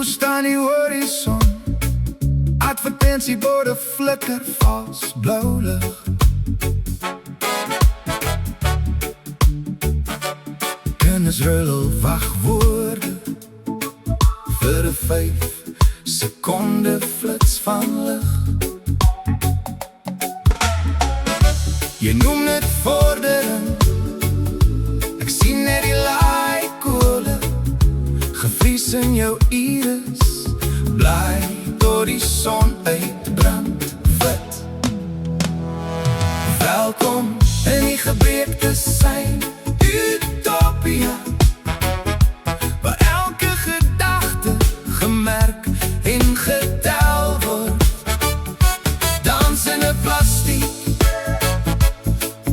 staan die horison, advertentieborde flikker vals blou lig. Kinders ruil wagwoorde vir 'n 5-sekonde flits van lig. Jy noem dit vordering, ek sien net die laaikole, gevries in jou iris, bly tot die son uitbrand wit. Welkom in die gebreekte sein, utopia, waar elke gedagte gemerk en getel word. Dans in 'n plastiek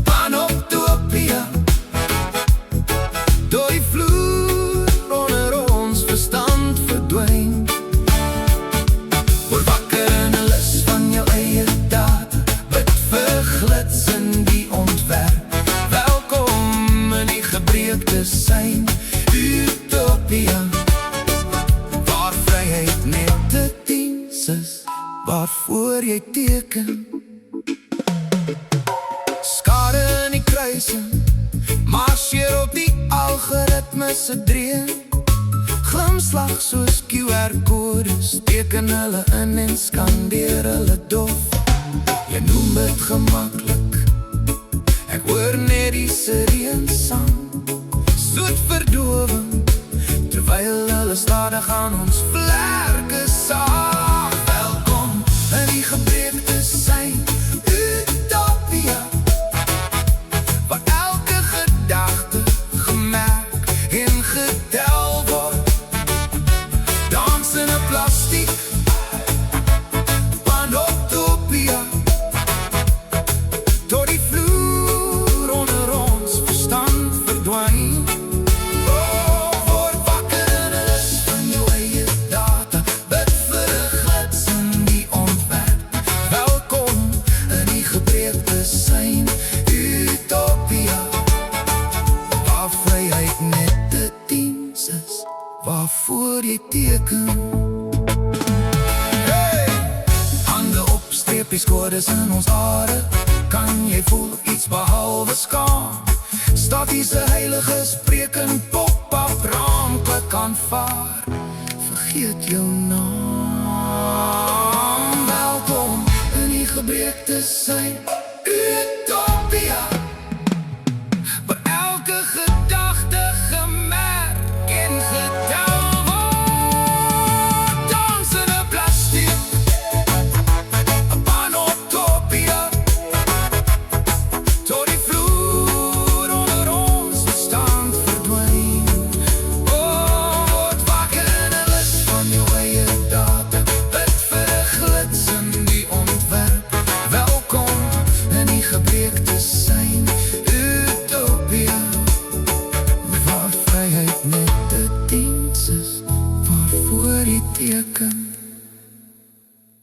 panoptopia, door die vloer onder ons verstand verdwyn. Word wakker in 'n lus van jou eie data, bid vir glits in die ontwerp. Welkom in die gebreekte sein, utopia, waar vryheid net 'n diens is, waarvoor jy teken. Skade in die kruising, marcheer op die algoritme se dreun. Glimslag soos QR-kodes, teken hulle in en skandeer hulle dof. Jy noem dit gemaklik, ek hoor net die sireensang, soet verdowing, terwyl hulle stadig aan ons vlerke saag. Welkom in die gebreekte sein, utopia, waar elke gedagte gemerk en getel word. Dans in 'n plastiek panoptopia, tot die vloer onder ons verstand verdwyn. Word wakker in 'n lus van jou eie data, bid vir 'n glits in die ontwerp. Welkom in die gebreekte sein, utopia, waar vryheid net 'n diens is, waarvoor jy teken. Hey! Hande op streepies, kodes in ons hare, kan jy voel iets behalwe skaam. Statiese heilige spreken, pop-up raam, klik aanvaar, vergeet jou naam. Welkom in die gebreekte sein,